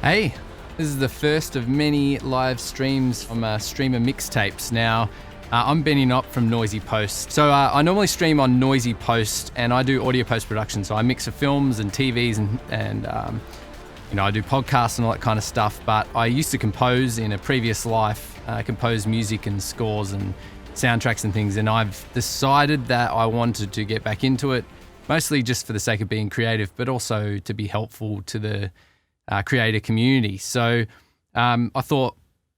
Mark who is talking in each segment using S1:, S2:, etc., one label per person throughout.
S1: Hey, this is the first of many live streams from Streamer Mixtapes. Now, I'm Benny Knopp from Noisy Post. So I normally stream on Noisy Post, and I do audio post-production. So I mix of films and TVs and I do podcasts and all that kind of stuff. But I used to compose in a previous life, compose music and scores and soundtracks and things. And I've decided that I wanted to get back into it, mostly just for the sake of being creative, but also to be helpful to the creator community. So I thought,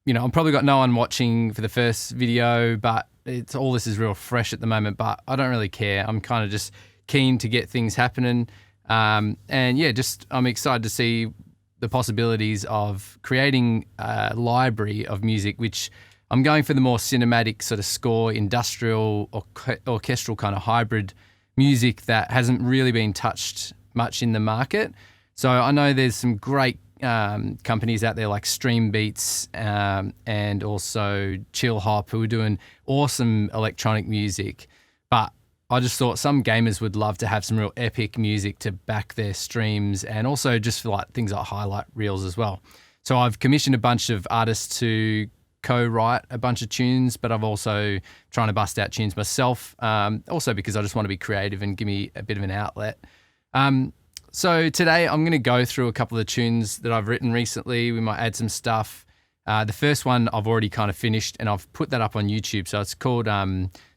S1: I've probably got no one watching for the first video, but all this is real fresh at the moment, but I don't really care. I'm kind of just keen to get things happening. I'm excited to see the possibilities of creating a library of music, which I'm going for the more cinematic sort of score, industrial, orchestral kind of hybrid music that hasn't really been touched much in the market. So I know there's some great companies out there like Streambeats and also Chill Hop who are doing awesome electronic music. But I just thought some gamers would love to have some real epic music to back their streams, and also just for like things like highlight reels as well. So I've commissioned a bunch of artists to co-write a bunch of tunes, but I've also trying to bust out tunes myself, also because I just want to be creative and give me a bit of an outlet. So today I'm going to go through a couple of tunes that I've written recently. We might add some stuff. The first one I've already kind of finished, and I've put that up on YouTube. So it's called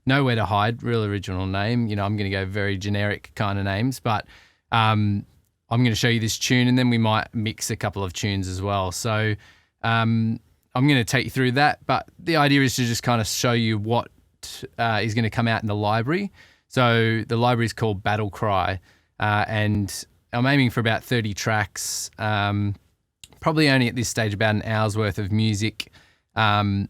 S1: Nowhere to Hide, real original name. I'm going to go very generic kind of names, but I'm going to show you this tune, and then we might mix a couple of tunes as well. So I'm going to take you through that, but the idea is to just kind of show you what is going to come out in the library. So the library is called Battle Cry, and I'm aiming for about 30 tracks, probably only at this stage about an hour's worth of music, but,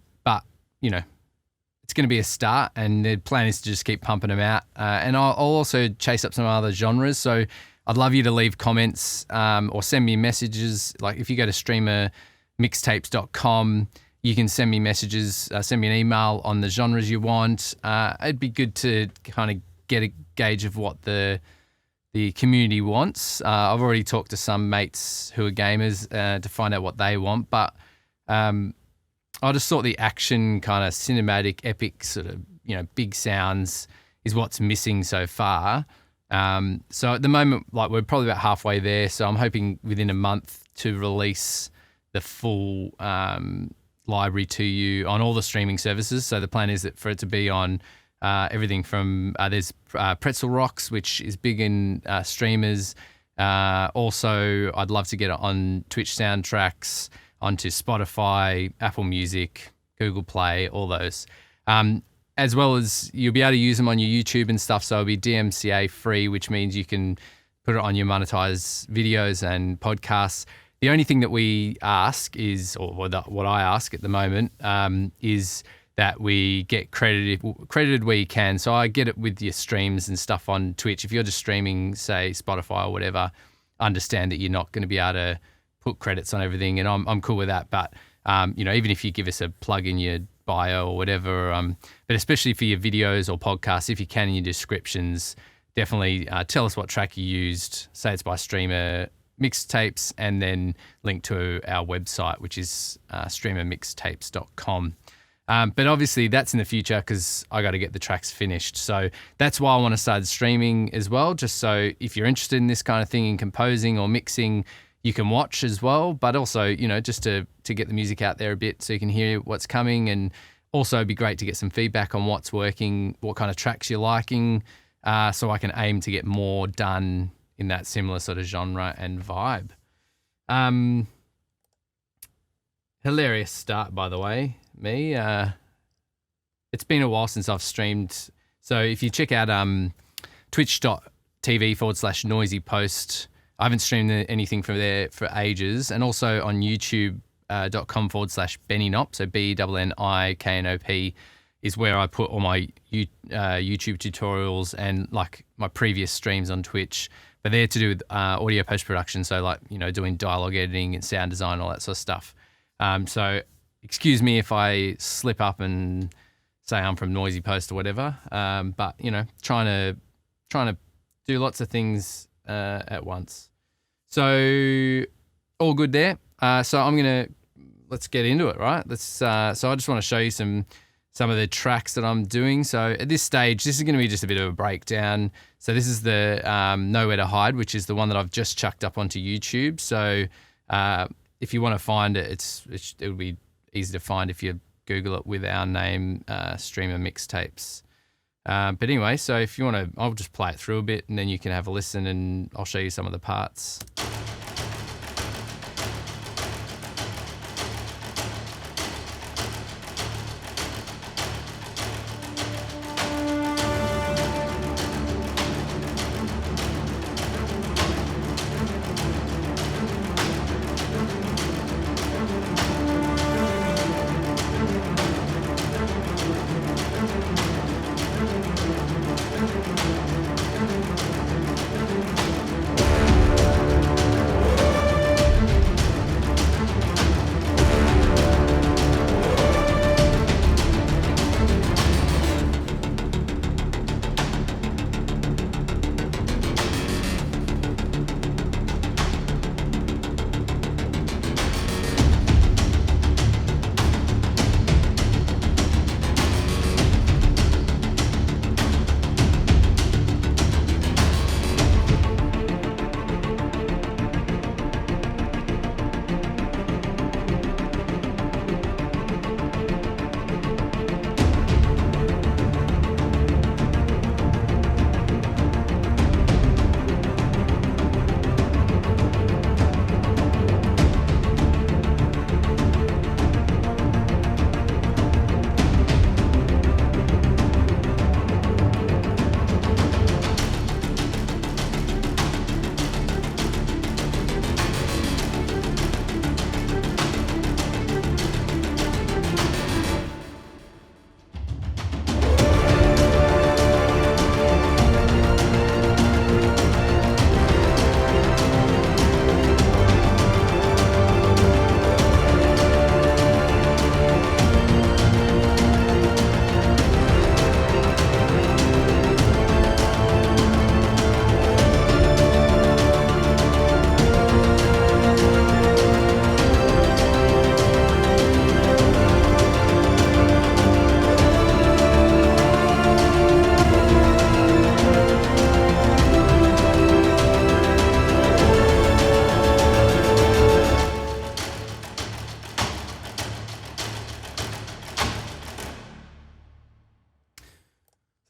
S1: it's going to be a start, and the plan is to just keep pumping them out. And I'll also chase up some other genres, so I'd love you to leave comments or send me messages. Like if you go to streamermixtapes.com, you can send me messages, send me an email on the genres you want. It'd be good to kind of get a gauge of what the community wants. I've already talked to some mates who are gamers to find out what they want, but I just thought the action kind of cinematic, epic sort of, big sounds is what's missing so far. So at the moment, like we're probably about halfway there. So I'm hoping within a month to release the full library to you on all the streaming services. So the plan is that for it to be on everything from there's PRETZEL ROCKS, which is big in streamers. Also, I'd love to get it on twitchsoundtracks, onto Spotify, Apple Music, Google Play, all those. As well as you'll be able to use them on your YouTube and stuff. So it'll be DMCA free, which means you can put it on your monetized videos and podcasts. The only thing that we ask is, or what I ask at the moment, is that we get credited where you can. So I get it with your streams and stuff on Twitch. If you're just streaming, say, Spotify or whatever, understand that you're not going to be able to put credits on everything, and I'm cool with that. But, even if you give us a plug in your bio or whatever, but especially for your videos or podcasts, if you can in your descriptions, definitely tell us what track you used. Say it's by Streamer Mixtapes, and then link to our website, which is streamermixtapes.com. But obviously that's in the future because I got to get the tracks finished. So that's why I want to start streaming as well, just so if you're interested in this kind of thing in composing or mixing, you can watch as well, but also, just to get the music out there a bit so you can hear what's coming, and also it'd be great to get some feedback on what's working, what kind of tracks you're liking, so I can aim to get more done in that similar sort of genre and vibe. Hilarious start, by the way. Me. It's been a while since I've streamed. So if you check out twitch.tv/noisypost, I haven't streamed anything from there for ages. And also on youtube.com/Benny Knopp, so BNNIKNOP is where I put all my YouTube tutorials and like my previous streams on Twitch. But they're to do with audio post-production, so like, doing dialogue editing and sound design, all that sort of stuff. So excuse me if I slip up and say I'm from Noisy Post or whatever, but trying to do lots of things at once. So all good there. So let's get into it, right? So I just want to show you some of the tracks that I'm doing. So at this stage, this is going to be just a bit of a breakdown. So this is the Nowhere to Hide, which is the one that I've just chucked up onto YouTube. So if you want to find it, it would be easy to find if you Google it with our name, Streamer Mixtapes. But anyway, so if you want to, I'll just play it through a bit and then you can have a listen and I'll show you some of the parts.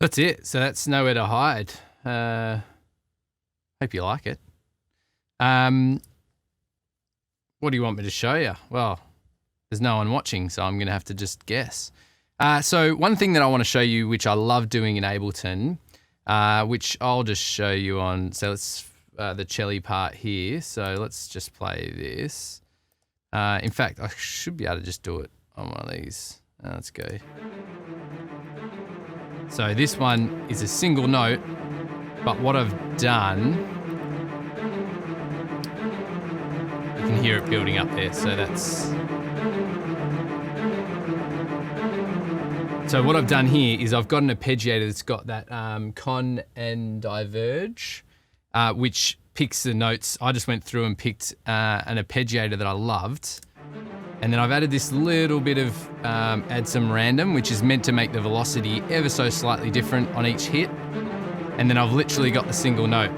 S1: That's it. So that's Nowhere to Hide. Hope you like it. What do you want me to show you? Well, there's no one watching, so I'm going to have to just guess. So one thing that I want to show you, which I love doing in Ableton, which I'll just show you on, so let's the cello part here. So let's just play this. In fact, I should be able to just do it on one of these. Let's go. So this one is a single note, but what I've done, you can hear it building up there. So what I've done here is I've got an arpeggiator that's got that con and diverge, which picks the notes. I just went through and picked an arpeggiator that I loved. And then I've added this little bit of add some random, which is meant to make the velocity ever so slightly different on each hit. And then I've literally got the single note.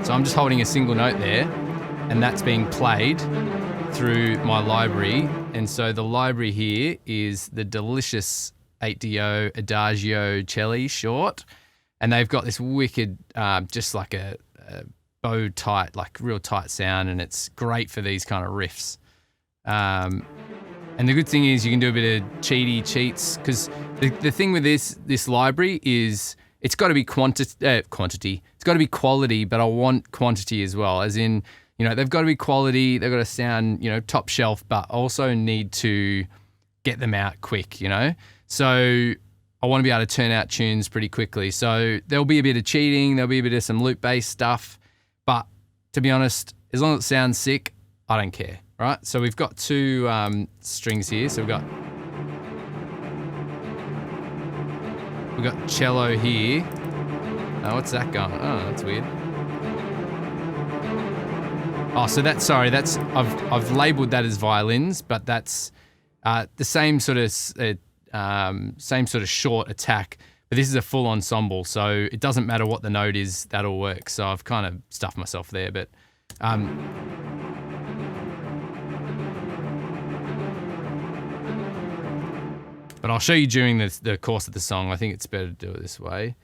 S1: So I'm just holding a single note there, and that's being played through my library. And so the library here is the delicious 8DO Adagio cello short. And they've got this wicked, just like a bow tight, like real tight sound, and it's great for these kind of riffs. And the good thing is you can do a bit of cheats, because the thing with this library is it's got to be quantity. It's got to be quality, but I want quantity as well. As in, they've got to be quality. They've got to sound, top shelf, but also need to get them out quick. So I want to be able to turn out tunes pretty quickly. So there'll be a bit of cheating. There'll be a bit of some loop-based stuff. But to be honest, as long as it sounds sick, I don't care. Right, so we've got two strings here. So we've got cello here. Oh, what's that going? Oh, that's weird. Oh, so that's, sorry, that's, I've labeled that as violins, but that's the same sort of short attack, but this is a full ensemble, so it doesn't matter what the note is, that'll work. So I've kind of stuffed myself there, but I'll show you during the course of the song. I think it's better to do it this way.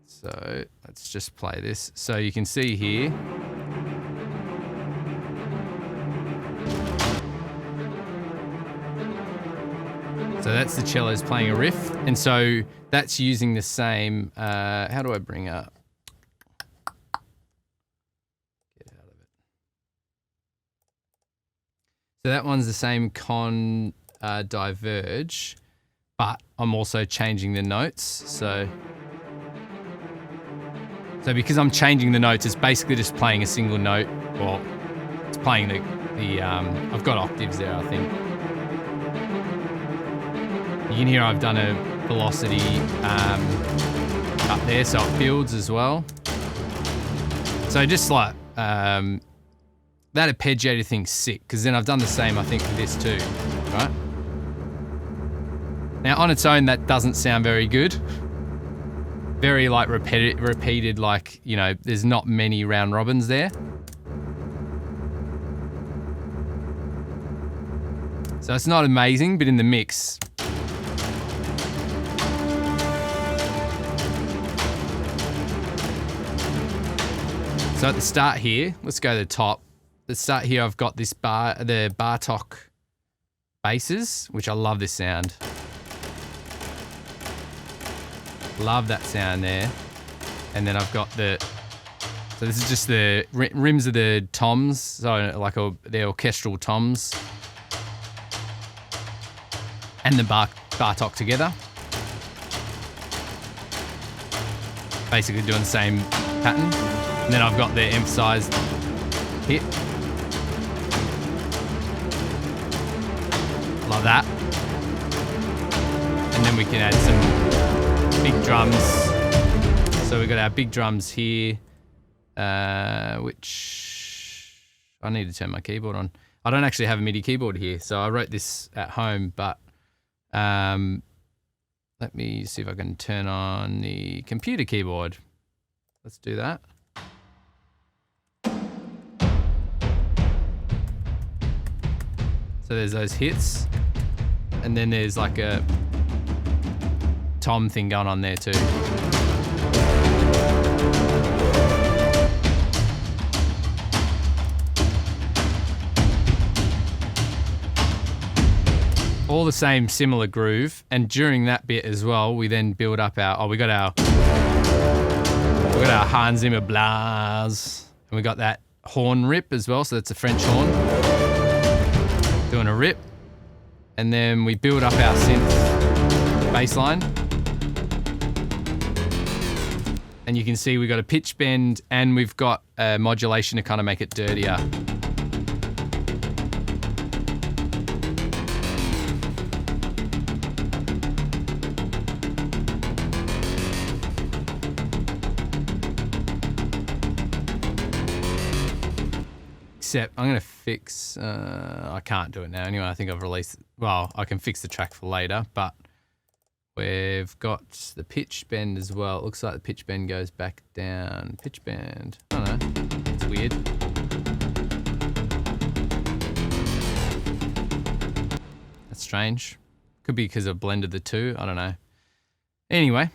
S1: So let's just play this. So you can see here. So that's the cellos playing a riff. And so that's using the same, how do I bring up? Get out of it. So that one's the same con diverge, but I'm also changing the notes. So because I'm changing the notes, it's basically just playing a single note. Well, it's playing the I've got octaves there, I think. You can hear I've done a velocity up there, so it builds as well. So just like, that arpeggiator thing's sick, because then I've done the same, I think, with this too, right? Now, on its own, that doesn't sound very good. Very like repeated, like, you know, there's not many round robins there. So it's not amazing, but in the mix. So at the start here, let's go to the top. At the start here, I've got this the Bartok basses, which I love this sound. Love that sound there. And then I've got so this is just the rims of the toms, so like the orchestral toms. And the Bartok together. Basically doing the same pattern. And then I've got the emphasized hit. Love that. And then we can add some big drums. So we've got our big drums here, which I need to turn my keyboard on. I don't actually have a MIDI keyboard here, so I wrote this at home, but let me see if I can turn on the computer keyboard. Let's do that. So there's those hits, and then there's like a tom thing going on there too. All the same similar groove, and during that bit as well, we then build up we got our Hans Zimmer blaz, and we got that horn rip as well, so that's a French horn. Doing a rip, and then we build up our synth bass line, and you can see we've got a pitch bend and we've got a modulation to kind of make it dirtier. Except I'm going to fix, I can't do it now anyway. I think I've released, well, I can fix the track for later, but we've got the pitch bend as well. It looks like the pitch bend goes back down. Pitch bend, I don't know, it's weird. That's strange. Could be because I've blended the two, I don't know. Anyway.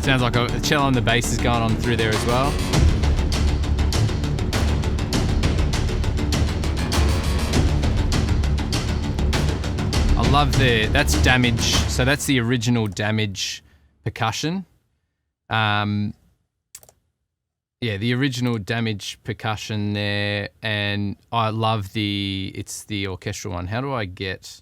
S1: Sounds like a cello and the bass is going on through there as well. I love that's damage. So that's the original damage percussion. Yeah, the original damage percussion there, and I love it's the orchestral one. How do I get?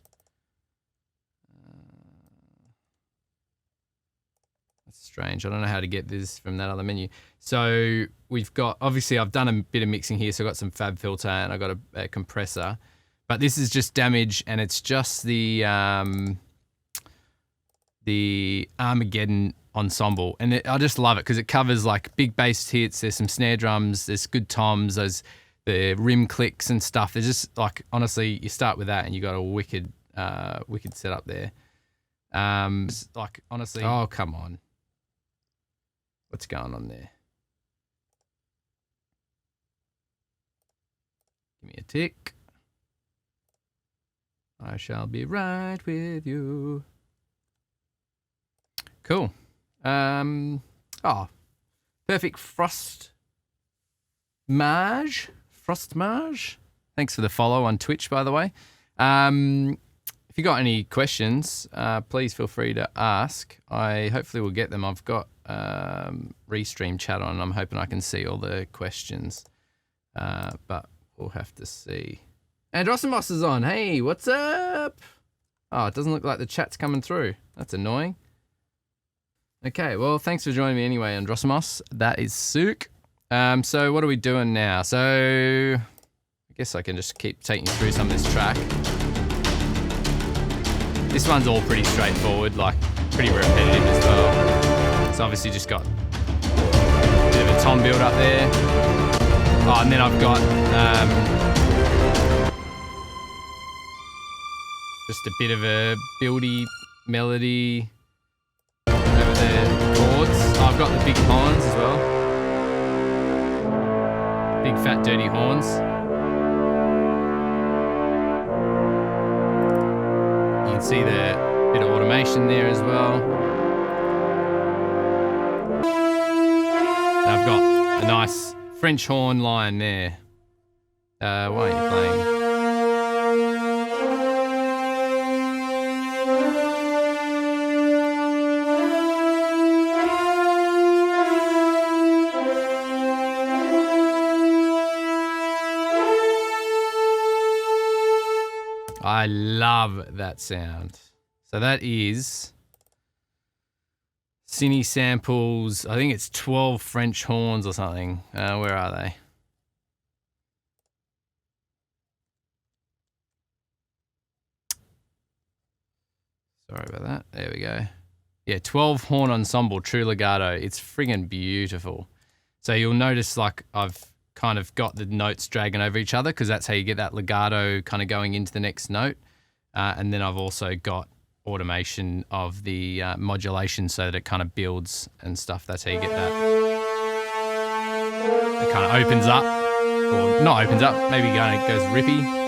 S1: Strange. I don't know how to get this from that other menu. So we've got, obviously I've done a bit of mixing here, so I've got some fab filter and I've got a compressor, but this is just damage, and it's just the the Armageddon ensemble, and I just love it because it covers like big bass hits. There's some snare drums, there's good toms, there's the rim clicks and stuff. There's just like, honestly, you start with that and you got a wicked setup there. Like honestly, oh come on, what's going on there? Give me a tick. I shall be right with you. Cool. Oh, perfect Frost Marge. Thanks for the follow on Twitch, by the way. If you got any questions, please feel free to ask. I hopefully will get them. I've got Restream chat on. I'm hoping I can see all the questions, but we'll have to see. Androsimos is on. Hey, what's up? Oh, it doesn't look like the chat's coming through. That's annoying. Okay, well, thanks for joining me anyway, Androsimos. That is sick. So what are we doing now? So I guess I can just keep taking you through some of this track. This one's all pretty straightforward, like pretty repetitive as well. So obviously just got a bit of a tom build up there. Oh, and then I've got just a bit of a buildy melody over the chords. Oh, I've got the big horns as well. Big fat dirty horns. You can see the bit of automation there as well. And I've got a nice French horn line there. Why aren't you playing? I love that sound. So that is Cine samples. I think it's 12 French horns or something. Where are they? Sorry about that. There we go. Yeah, 12 horn ensemble, true legato. It's friggin' beautiful. So you'll notice like I've kind of got the notes dragging over each other because that's how you get that legato kind of going into the next note. And then I've also got automation of the modulation so that it kind of builds and stuff. That's how you get that. It kind of opens up, or not opens up, maybe kind of goes rippy.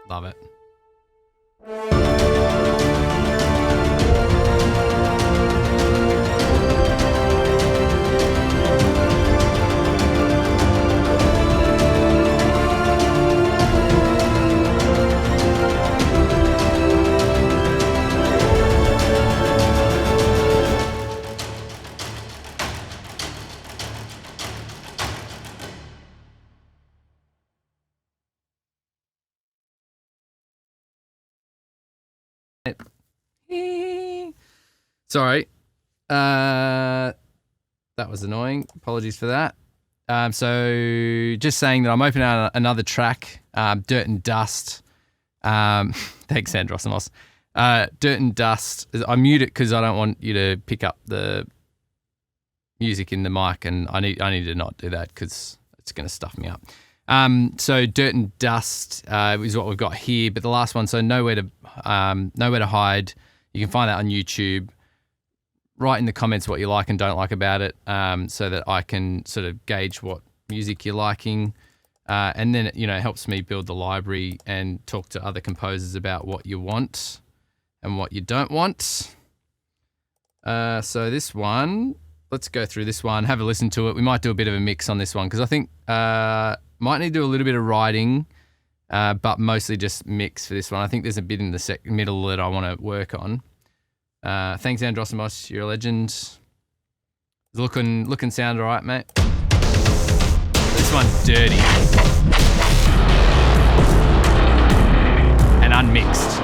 S1: Love it. Sorry, that was annoying. Apologies for that. So just saying that I'm opening out another track, Dirt and Dust. Thanks, Androsimos. Dirt and Dust. I mute it because I don't want you to pick up the music in the mic, and I need to not do that because it's going to stuff me up. So Dirt and Dust is what we've got here, but the last one, so Nowhere to Hide. You can find that on YouTube. Write in the comments what you like and don't like about it, so that I can sort of gauge what music you're liking. And then, it helps me build the library and talk to other composers about what you want and what you don't want. So this one, let's go through this one, have a listen to it. We might do a bit of a mix on this one because I think might need to do a little bit of writing, but mostly just mix for this one. I think there's a bit in the middle that I want to work on. Thanks, Androsimos. You're a legend. It's looking sound all right, mate. This one's dirty and unmixed.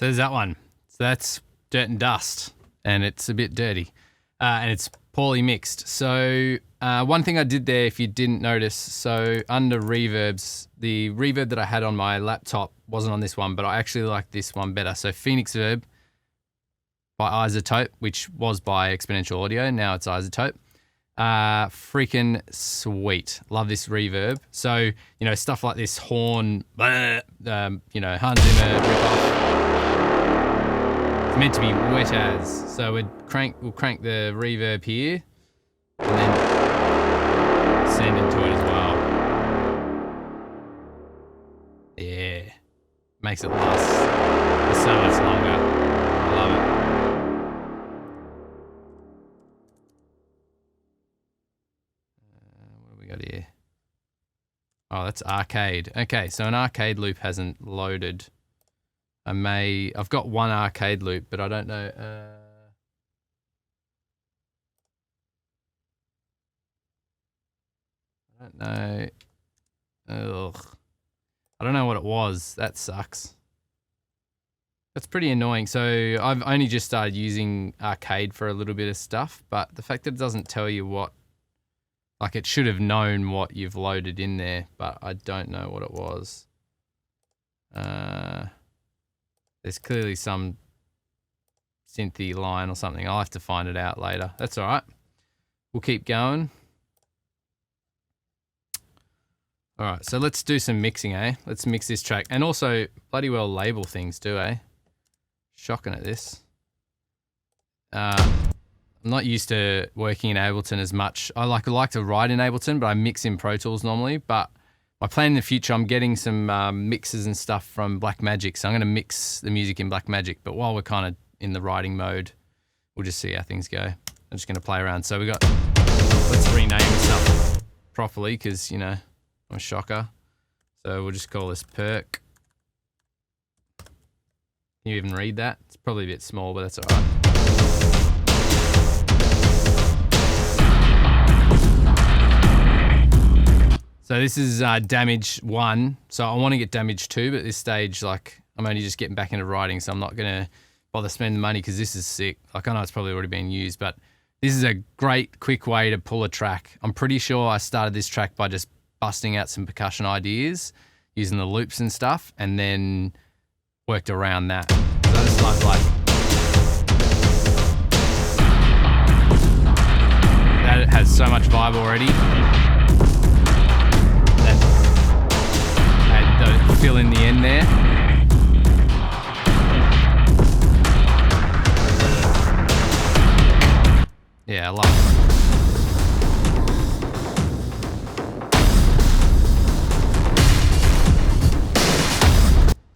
S1: So there's that one. So that's Dirt and Dust, and it's a bit dirty, and it's poorly mixed. So one thing I did there, if you didn't notice, so under reverbs, the reverb that I had on my laptop wasn't on this one, but I actually like this one better. So Phoenix Verb by Isotope, which was by Exponential Audio, now it's Isotope. Freaking sweet. Love this reverb. So, you know, stuff like this horn, you know, Hans Zimmer ripoff. It's meant to be wet as. So we'll crank the reverb here and then send into it as well. Yeah. Makes it last so much longer. I love it. Here. Oh, that's arcade. Okay, so an arcade loop hasn't loaded. I've got one arcade loop, but I don't know. I don't know. Ugh. I don't know what it was. That sucks. That's pretty annoying. So I've only just started using arcade for a little bit of stuff, but the fact that it doesn't tell you what, like it should have known what you've loaded in there, but I don't know what it was. There's clearly some synthy line or something. I'll have to find it out later. That's all right. We'll keep going. All right, so let's do some mixing, eh? Let's mix this track. And also, bloody well label things too, eh? Shocking at this. I'm not used to working in Ableton as much. I like to write in Ableton, but I mix in Pro Tools normally. But my plan in the future, I'm getting some mixes and stuff from Blackmagic, so I'm going to mix the music in Blackmagic. But while we're kind of in the writing mode, we'll just see how things go. I'm just going to play around. So let's rename stuff properly because, you know, I'm a shocker. So we'll just call this Perk. Can you even read that? It's probably a bit small, but that's all right. So this is damage 1. So I want to get damage 2, but at this stage, like, I'm only just getting back into writing, so I'm not going to bother spending money because this is sick. Like, I know it's probably already been used, but this is a great, quick way to pull a track. I'm pretty sure I started this track by just busting out some percussion ideas, using the loops and stuff, and then worked around that. So I just love, like, that has so much vibe already. Fill in the end there. Yeah, I love it.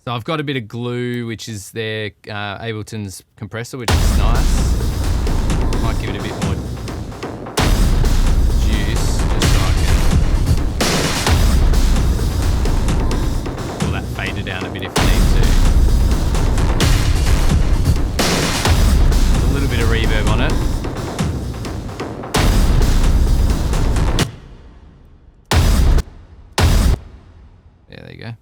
S1: So I've got a bit of glue, which is their Ableton's compressor, which is nice. Might give it a bit more juice, just so I can pull that fader down a bit if I need to. A little bit of reverb on it. Yeah, there you go.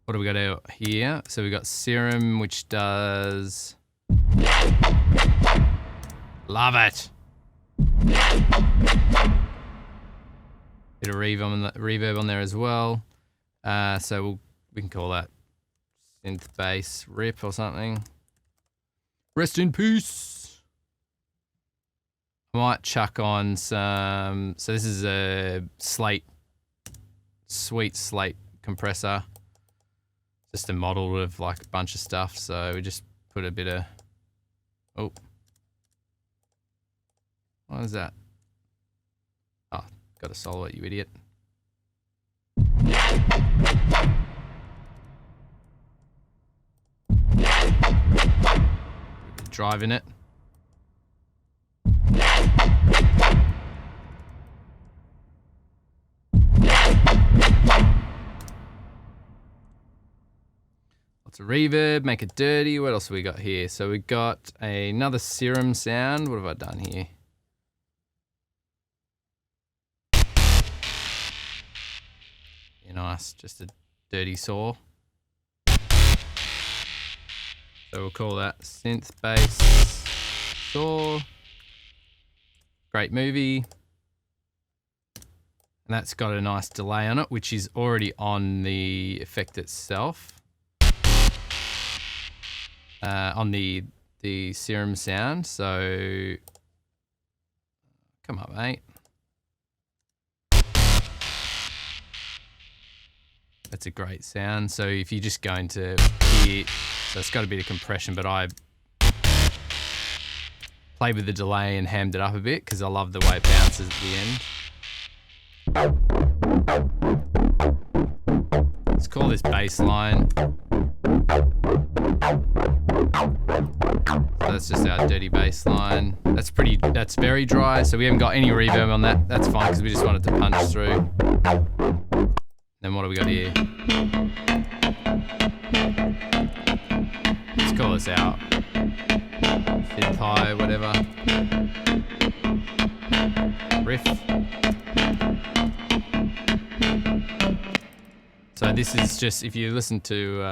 S1: What do we got out here? So we got Serum, which does... Love it! Bit of reverb on there as well. So we can call that synth bass rip or something. Rest in peace! I might chuck on some... So this is a Slate, sweet Slate compressor. Just a model with like a bunch of stuff, so we just put a bit of... Oh. What is that? Oh, got a solo it, you idiot. Drive in it. Lots of reverb, make it dirty. What else have we got here? So we got another Serum sound. What have I done here? Yeah, nice, just a dirty saw. So we'll call that synth bass. Sure. Great movie. And that's got a nice delay on it, which is already on the effect itself. On the serum sound. So come on, mate. That's a great sound. So if you just go into here, so it's got a bit of compression, but I played with the delay and hammed it up a bit because I love the way it bounces at the end. Let's call this bass line. So that's just our dirty bass line. That's very dry, so we haven't got any reverb on that. That's fine because we just want it to punch through. Then what do we got here? Let's call this out. Fifth high, whatever. Riff. So this is just, if you listen to,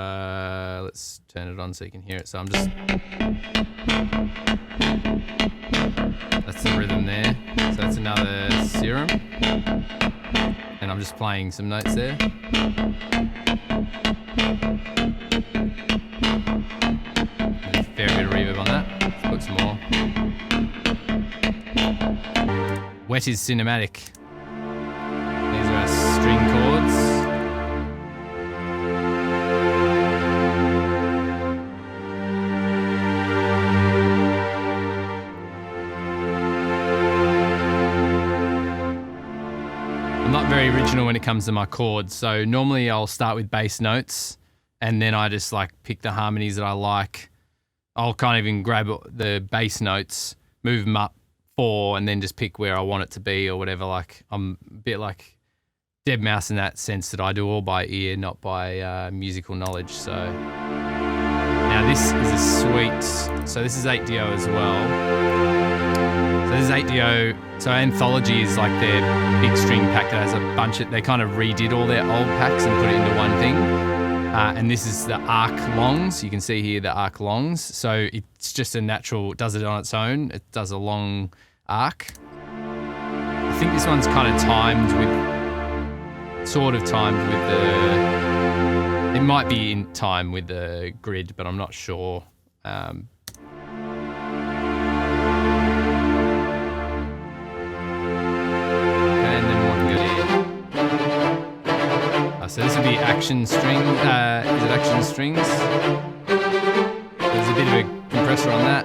S1: let's turn it on so you can hear it. So I'm just, that's the rhythm there. So that's another serum. And I'm just playing some notes there. There's a fair bit of reverb on that. Let's put some more. Wet is cinematic. These are our string chords. Very original when it comes to my chords. So normally I'll start with bass notes and then I just like pick the harmonies that I like. I'll kind of even grab the bass notes, move them up 4 and then just pick where I want it to be or whatever. Like I'm a bit like deadmau5 in that sense that I do all by ear, not by musical knowledge. So now this is a sweet, so this is 8DO as well. So this is 8DO. So Anthology is like their big string pack that has a bunch of, they kind of redid all their old packs and put it into one thing. And this is the arc longs. You can see here the arc longs. So it's just a natural, it does it on its own. It does a long arc. I think this one's kind of timed with, sort of timed with the, it might be in time with the grid, but I'm not sure. So this would be action string, is it action strings? There's a bit of a compressor on that.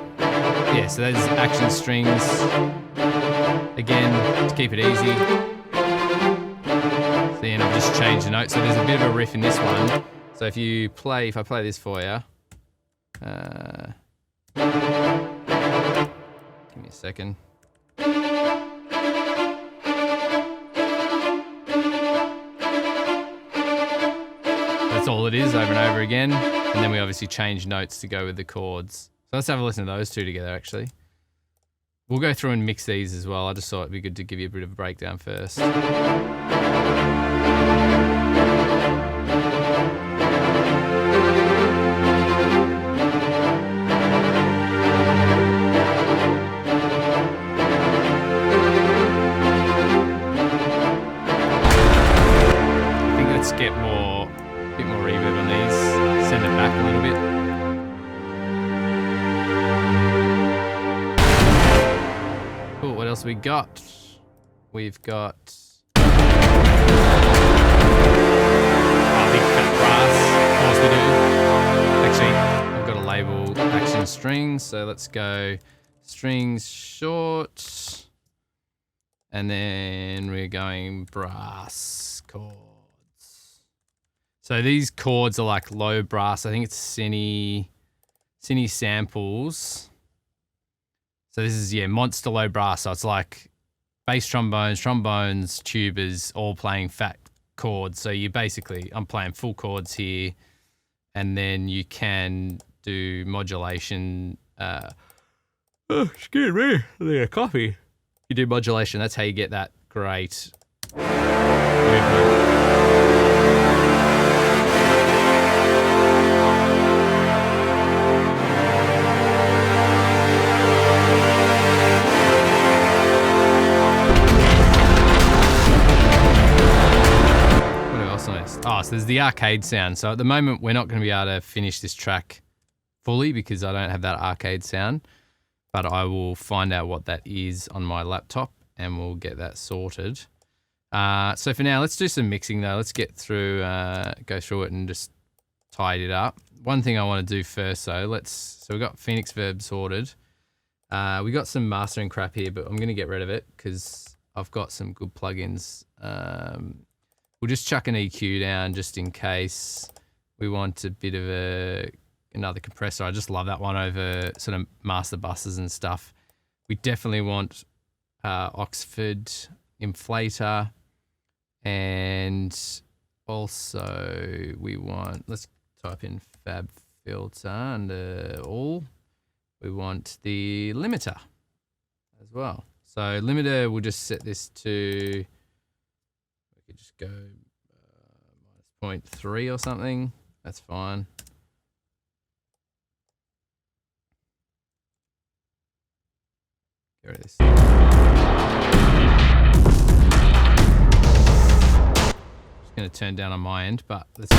S1: Yeah, so there's action strings. Again, to keep it easy. So then I've just changed the note. So there's a bit of a riff in this one. So if I play this for you. Give me a second. That's all it is over and over again. And then we obviously change notes to go with the chords. So let's have a listen to those two together actually. We'll go through and mix these as well. I just thought it'd be good to give you a bit of a breakdown first. I think let's get a bit more reverb on these. Send it back a little bit. Cool, what else we got? We've got big fat brass, of course we do. Actually, I've got to label action strings, so let's go strings short. And then we're going brass chords. So these chords are like low brass. I think it's Cine samples. So this is, yeah, monster low brass. So it's like bass trombones, tubas, all playing fat chords. So you basically, I'm playing full chords here. And then you can do modulation. Excuse me, I need a coffee. You do modulation. That's how you get that great movement. Oh, so there's the arcade sound. So at the moment, we're not going to be able to finish this track fully because I don't have that arcade sound. But I will find out what that is on my laptop and we'll get that sorted. So for now, let's do some mixing though. Let's get through, go through it and just tidy it up. One thing I want to do first though, so we've got Phoenix Verb sorted. We got some mastering crap here, but I'm going to get rid of it because I've got some good plugins. We'll just chuck an EQ down just in case we want a bit of another compressor. I just love that one over sort of master buses and stuff. We definitely want Oxford inflator, and also we want, let's type in Fab Filter under all. We want the limiter as well. So limiter, we'll just set this to, we could just go -0.3 or something. That's fine. Get rid of this. Just going to turn down on my end, but let's.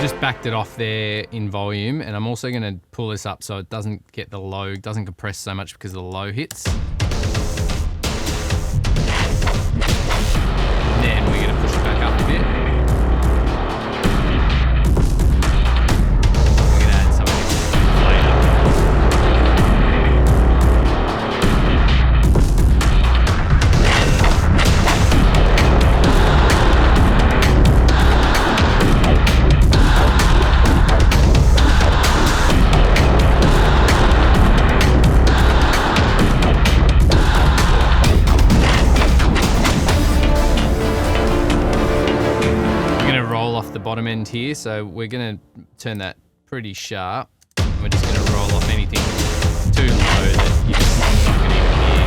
S1: Just backed it off there in volume, and I'm also going to pull this up so it doesn't get the low, doesn't compress so much because of the low hits. And then we're going to push it back up a bit. We're going to add some of this later. Bottom end here, so we're going to turn that pretty sharp. And we're just going to roll off anything too low that you're just not going to even hear.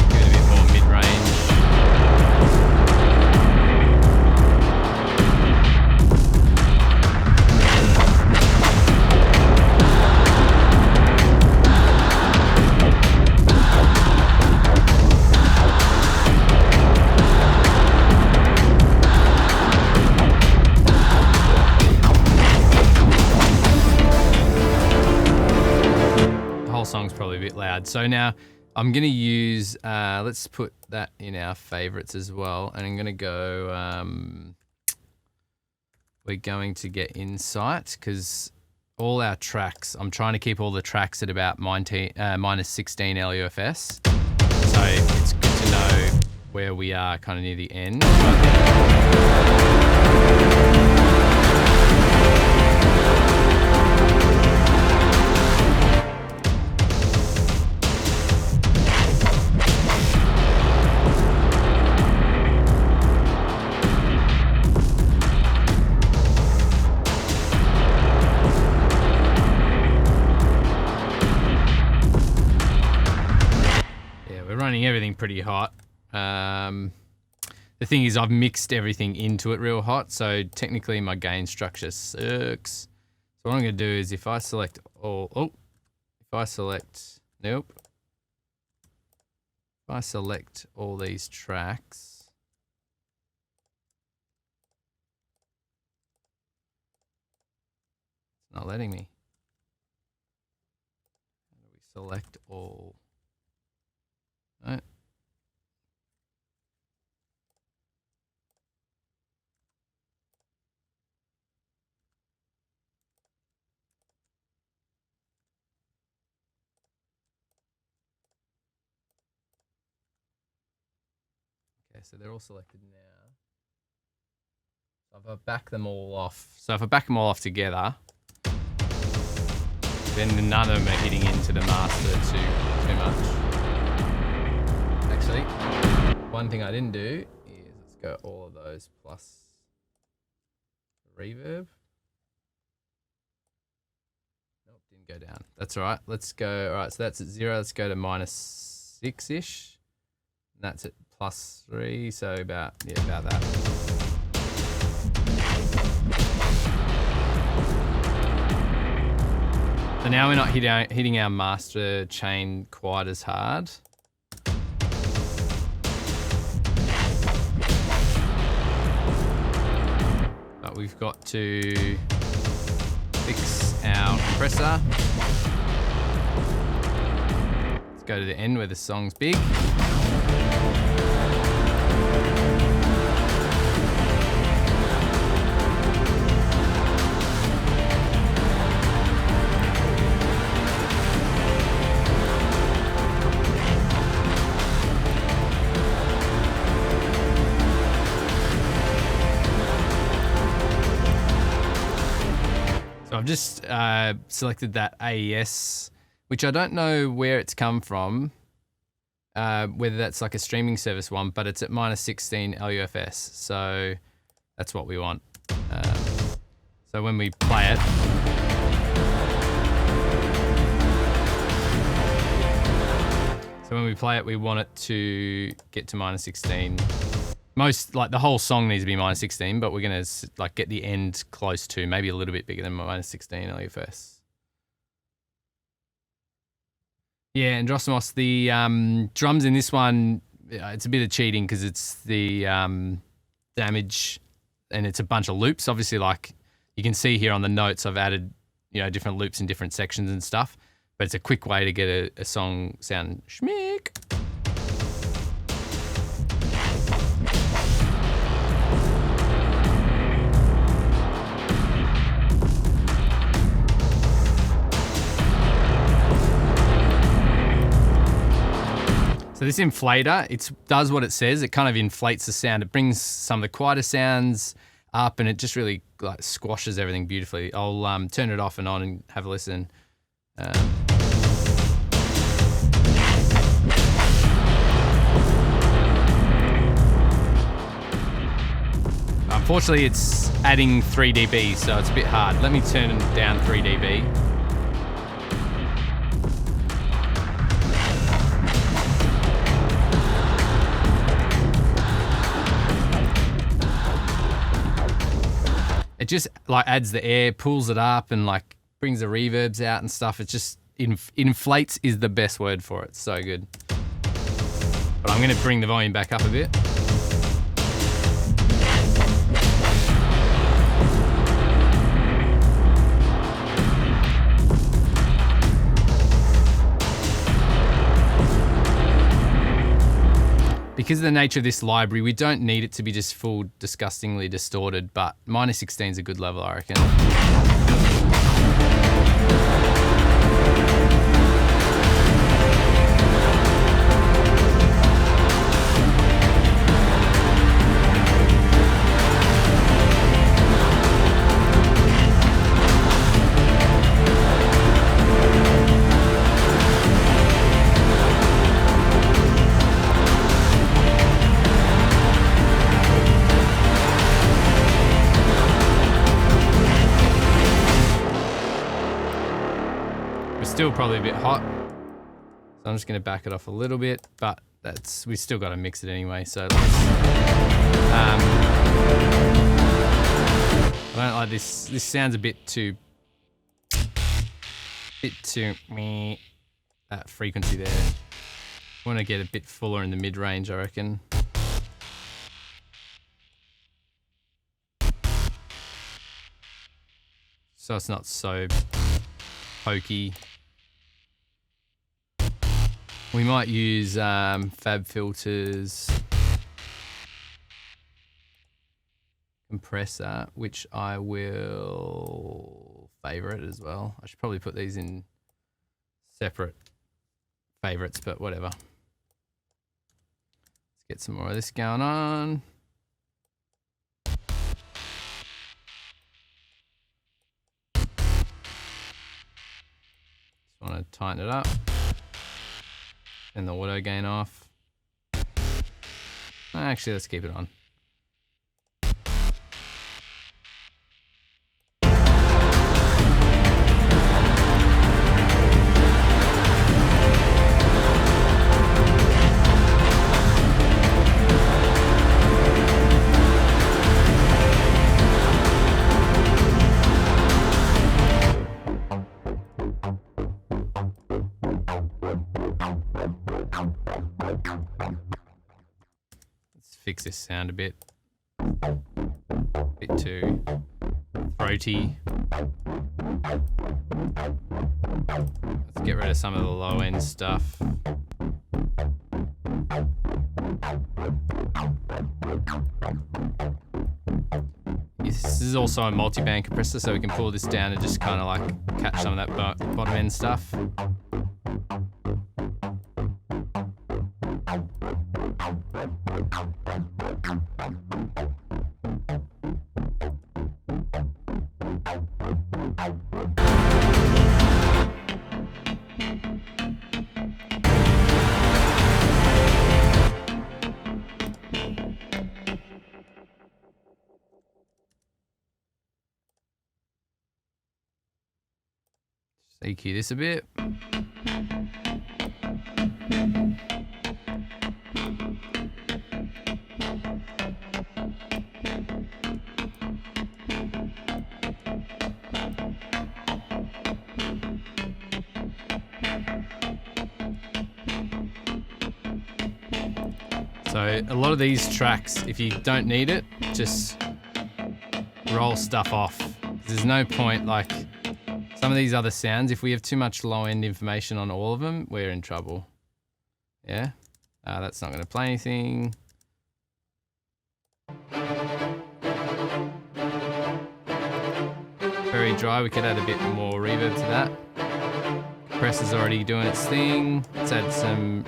S1: Give it a bit more mid-range. Song's probably a bit loud. So now I'm going to use, let's put that in our favorites as well. And I'm going to go, we're going to get Insight because all our tracks, I'm trying to keep all the tracks at about minus 16 LUFS. So it's good to know where we are kind of near the end. Running everything pretty hot. The thing is I've mixed everything into it real hot, so technically my gain structure sucks. So what I'm going to do is if I select all, if I select all these tracks, it's not letting me. How do we select all? Right. Okay, so they're all selected now. So if I back them all off, together, then none of them are hitting into the master too much. Actually, one thing I didn't do is let's go all of those plus reverb. Nope, didn't Go down. That's all right. Let's go. All right, so that's at 0. Let's go to -6-ish. That's at +3. So about that. So now we're not hitting our master chain quite as hard. But we've got to fix our compressor. Let's go to the end where the song's big. So I've just selected that AES, which I don't know where it's come from, whether that's like a streaming service one, but it's at -16 LUFS. So that's what we want. So when we play it, we want it to get to -16. Most, like the whole song needs to be -16, but we're gonna like get the end close to, maybe a little bit bigger than -16 LUFS. Yeah, and Drosimos, the drums in this one, it's a bit of cheating because it's the damage and it's a bunch of loops. Obviously, like you can see here on the notes, I've added, different loops in different sections and stuff, but it's a quick way to get a song sound schmick. So this inflator, it does what it says. It kind of inflates the sound. It brings some of the quieter sounds up, and it just really like squashes everything beautifully. I'll turn it off and on and have a listen. Unfortunately, it's adding 3 dB, so it's a bit hard. Let me turn down 3 dB. It just like adds the air, pulls it up, and like brings the reverbs out and stuff. It just inflates is the best word for it. It's so good. But I'm going to bring the volume back up a bit. Because of the nature of this library, we don't need it to be just full disgustingly distorted, but -16 is a good level, I reckon. Still probably a bit hot, so I'm just going to back it off a little bit, but we still got to mix it anyway, so let's, I don't like this sounds a bit too meh, that frequency there. I want to get a bit fuller in the mid-range, I reckon. So it's not so pokey. We might use Fab Filter's compressor, which I will favorite as well. I should probably put these in separate favorites, but whatever. Let's get some more of this going on. Just want to tighten it up. And the auto gain off. Actually, let's keep it on. fix this sound a bit too throaty. Let's get rid of some of the low end stuff. This is also a multi-band compressor, so we can pull this down and just kind of like catch some of that bottom end stuff. EQ this a bit. So a lot of these tracks, if you don't need it, just roll stuff off. There's no point, like some of these other sounds, if we have too much low end information on all of them, we're in trouble. Yeah, that's not going to play anything. Very dry, we could add a bit more reverb to that. Compressor's already doing its thing. Let's add some,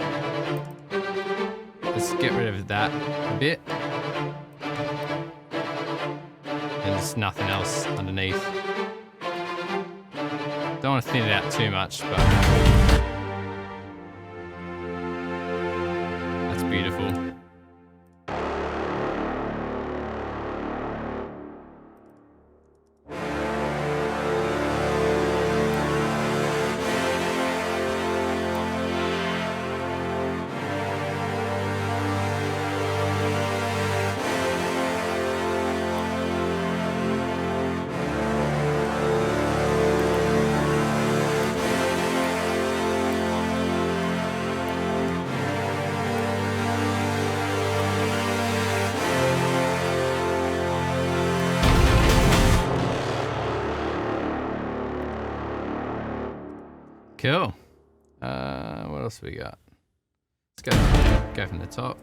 S1: let's get rid of that a bit. And just nothing else underneath. Don't want to thin it out too much, but that's beautiful. Cool. What else we got? Let's go from the top.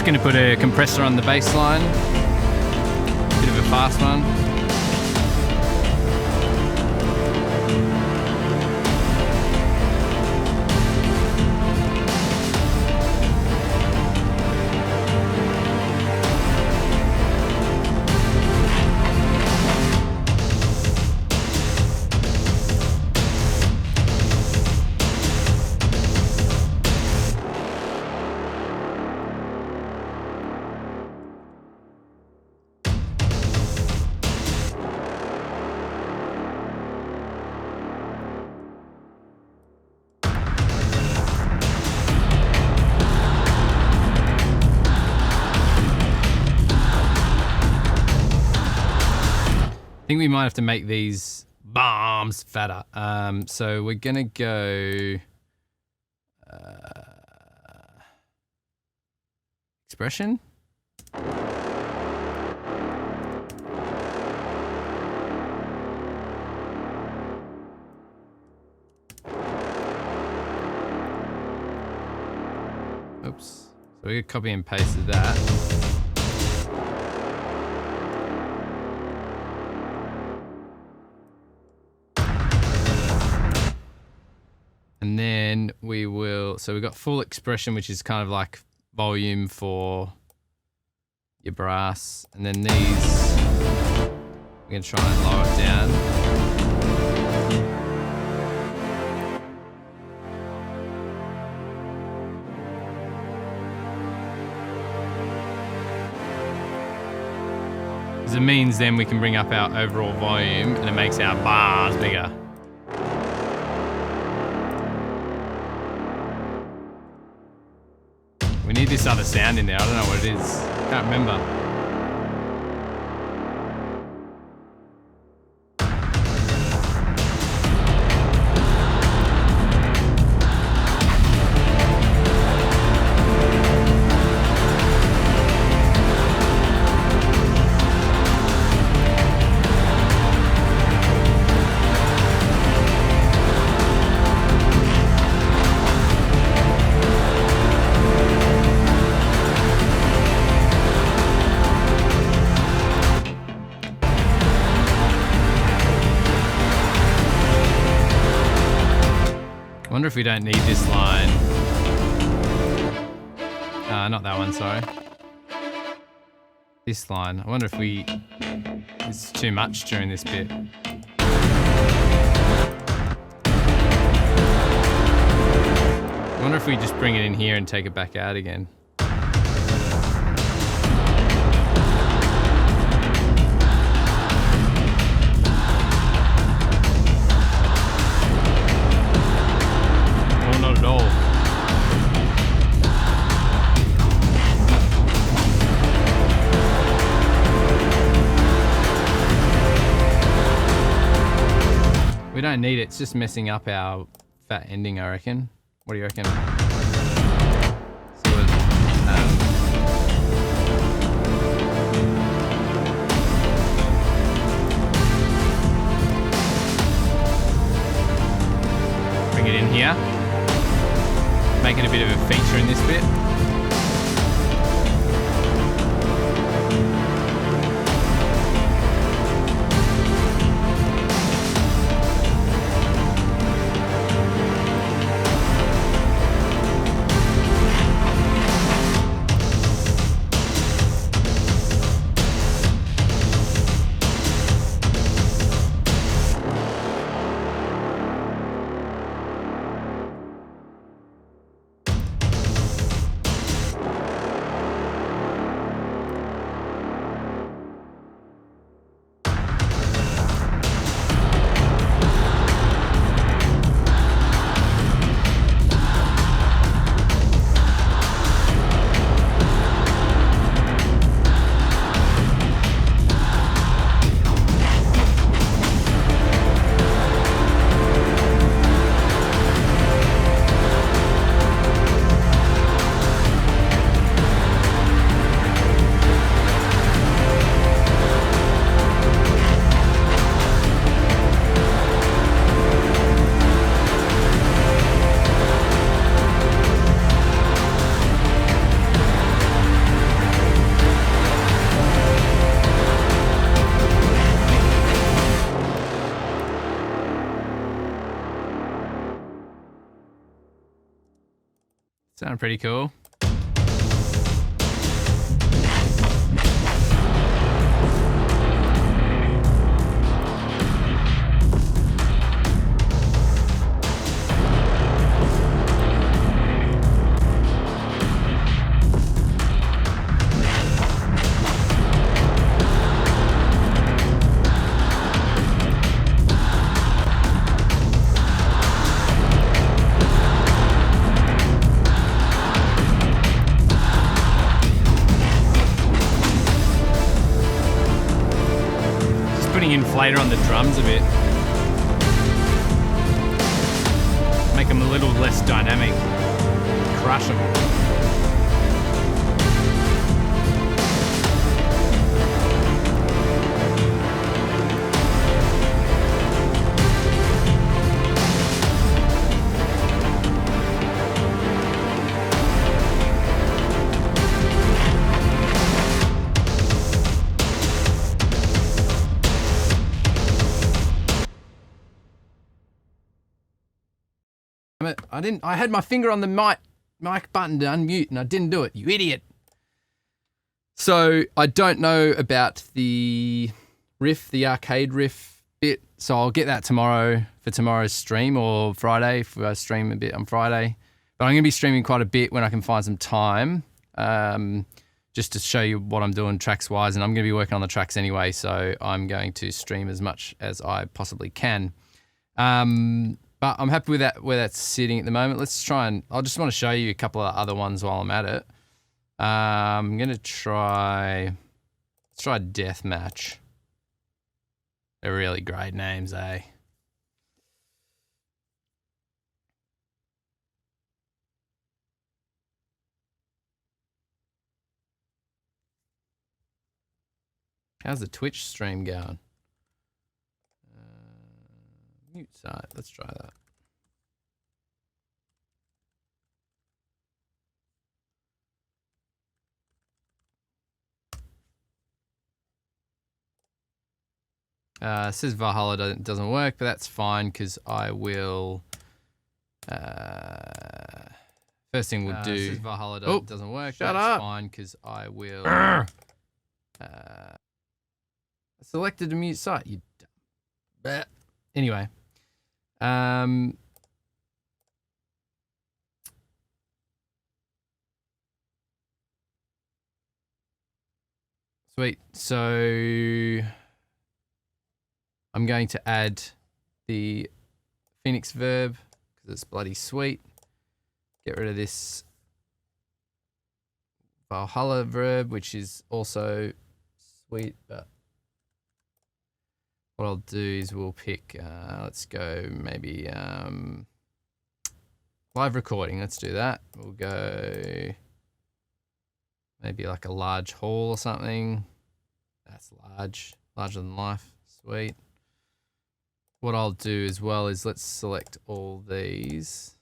S1: Going to put a compressor on the bass line, bit of a fast one. I think we might have to make these bombs fatter. So we're gonna go expression. Oops. So we could copy and paste that. And then we will, so we've got full expression, which is kind of like volume for your brass, and then these, we're gonna try and lower it down. Because it means then we can bring up our overall volume and it makes our bars bigger. We need this other sound in there. I don't know what it is. Can't remember. I wonder if we don't need this line. Not that one, sorry. This line. I wonder if it's too much during this bit. I wonder if we just bring it in here and take it back out again. Not at all. We don't need it. It's just messing up our fat ending, I reckon. What do you reckon? Bring it in here. Making a bit of a feature in this bit. Sounded pretty cool. Inflator on the drums a bit. Make them a little less dynamic. Crush them. I had my finger on the mic button to unmute and I didn't do it, you idiot. So I don't know about the riff, the arcade riff bit. So I'll get that tomorrow for tomorrow's stream, or Friday if I stream a bit on Friday. But I'm going to be streaming quite a bit when I can find some time, just to show you what I'm doing tracks-wise. And I'm going to be working on the tracks anyway, so I'm going to stream as much as I possibly can. But I'm happy with that, where that's sitting at the moment. Let's try and, I just want to show you a couple of other ones while I'm at it. I'm going to try, let's try DEATHMATCH. They're really great names, eh? How's the Twitch stream going? Mute site, let's try that. It says Valhalla doesn't work, but that's fine because I will. First thing we'll do. It says Valhalla doesn't work. Shut up. Fine because I will. Selected a mute site. You. Anyway. Sweet. So. I'm going to add the Phoenix verb because it's bloody sweet. Get rid of this Valhalla verb, which is also sweet, but what I'll do is we'll pick, let's go maybe live recording. Let's do that. We'll go maybe like a large hall or something. That's large, larger than life. Sweet. What I'll do as well is let's select all these.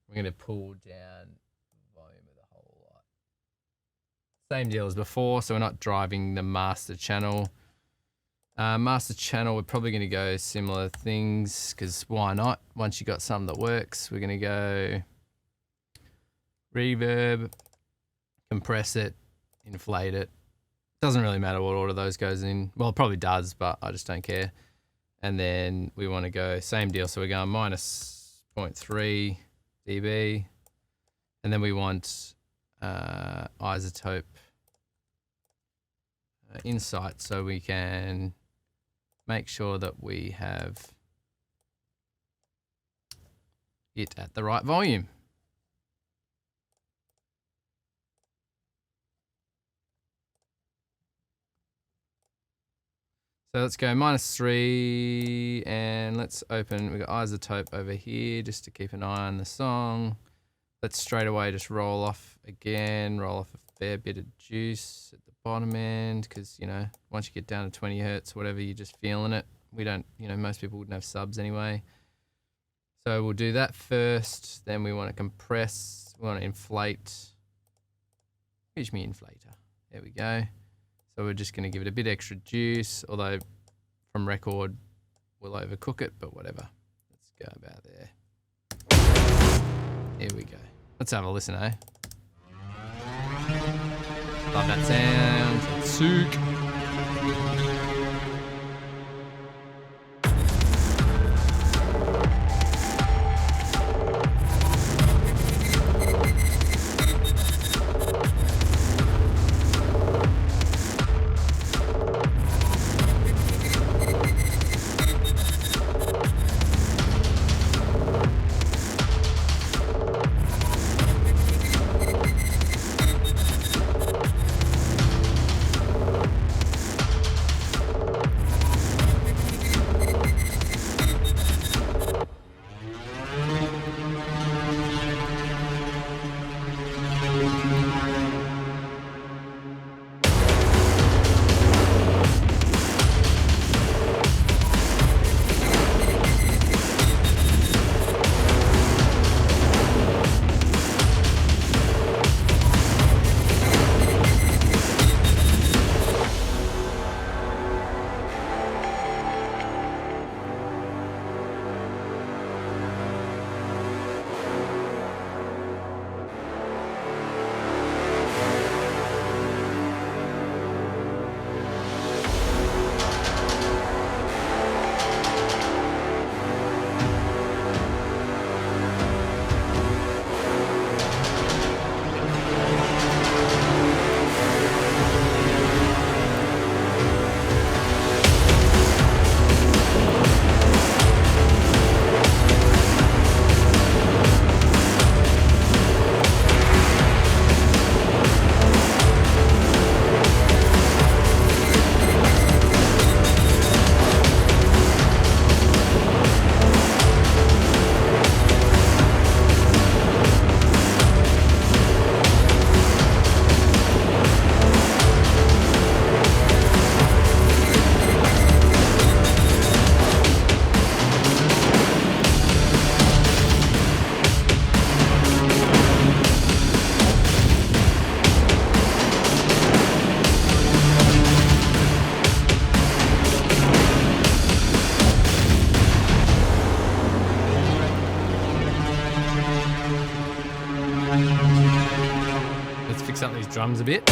S1: We're going to pull down the volume of the whole lot. Same deal as before, so we're not driving the master channel. Master channel, we're probably going to go similar things because why not? Once you got something that works, we're going to go reverb, compress it, inflate it. Doesn't really matter what order those goes in. Well, it probably does, but I just don't care. And then we want to go same deal. So we're going minus 0.3 dB. And then we want isotope insight so we can make sure that we have it at the right volume. So let's go -3 and let's open, we've got isotope over here just to keep an eye on the song. Let's straight away just roll off again, roll off a fair bit of juice at the bottom end because, you know, once you get down to 20 hertz, whatever, you're just feeling it. We don't, you know, most people wouldn't have subs anyway. So we'll do that first. Then we want to compress, we want to inflate. Here's me inflator. There we go. So we're just going to give it a bit extra juice, although from record we'll overcook it, but whatever. Let's go about there. Here we go. Let's have a listen, eh? Love that sound. Sook. Let's fix up these drums a bit.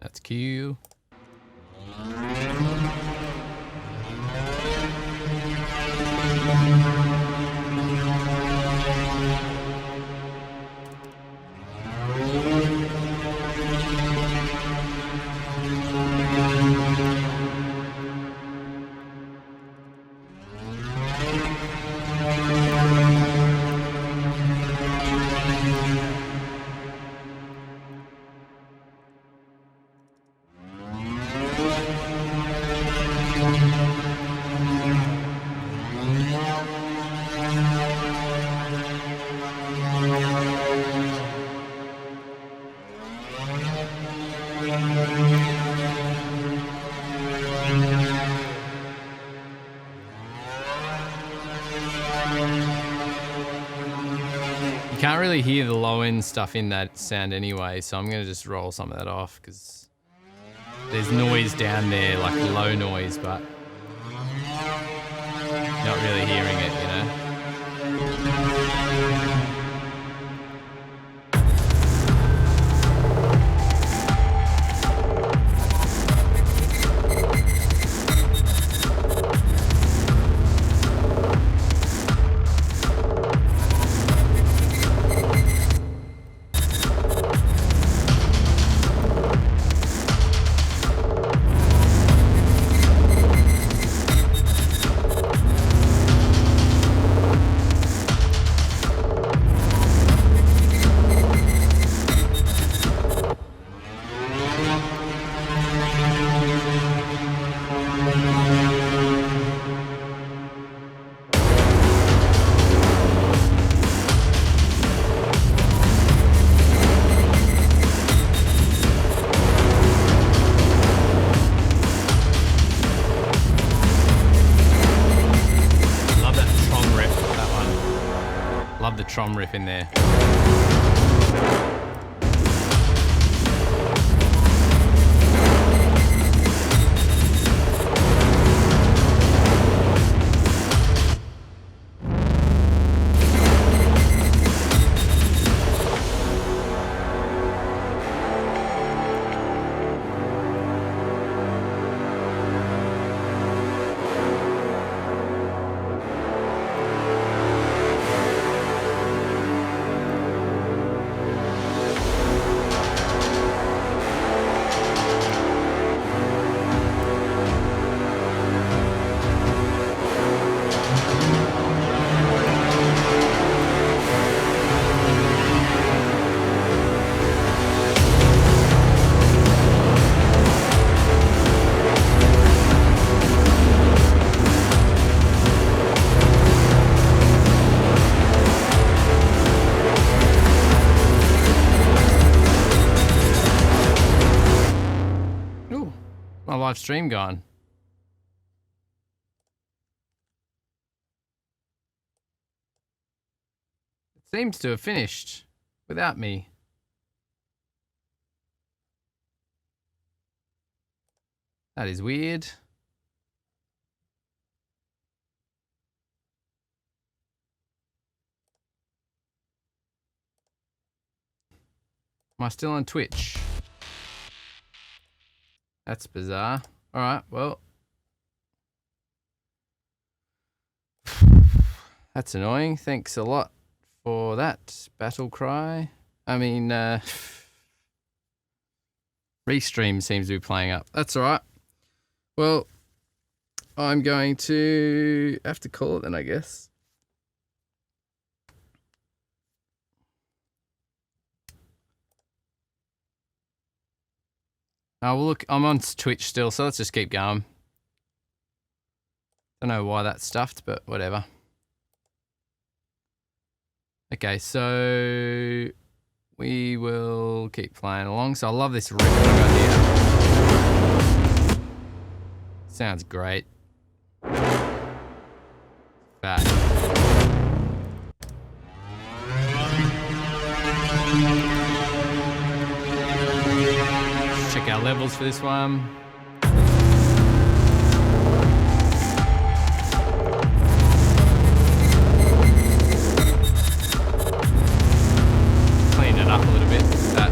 S1: That's Q. You can't really hear the low end stuff in that sound anyway, so I'm gonna just roll some of that off because there's noise down there, like low noise, but not really hearing it, you know? Love the trom riff in there. My live stream gone. It seems to have finished without me. That is weird. Am I still on Twitch? That's bizarre. All right, well. That's annoying. Thanks a lot for that, Battle Cry. I mean, Restream seems to be playing up. That's all right. Well, I'm going to have to call it then, I guess. Oh, well, look, I'm on Twitch still, so let's just keep going. Don't know why that's stuffed, but whatever. Okay, so we will keep playing along. So I love this riff that I got here. Sounds great. Fat. Check our levels for this one. Clean it up a little bit. That.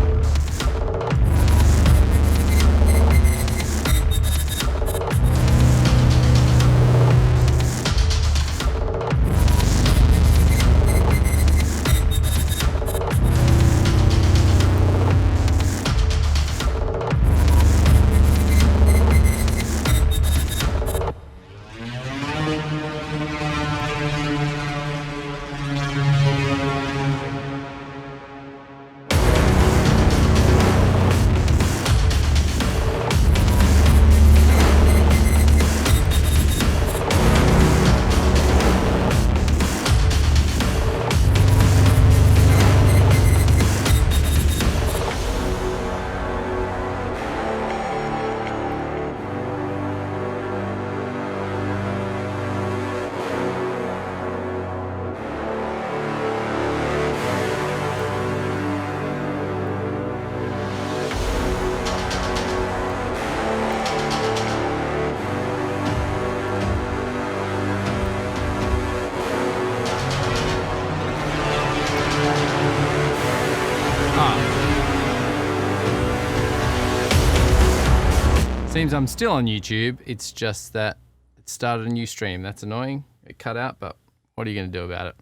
S1: Seems I'm still on YouTube. It's just that it started a new stream. That's annoying. It cut out, but what are you going to do about it?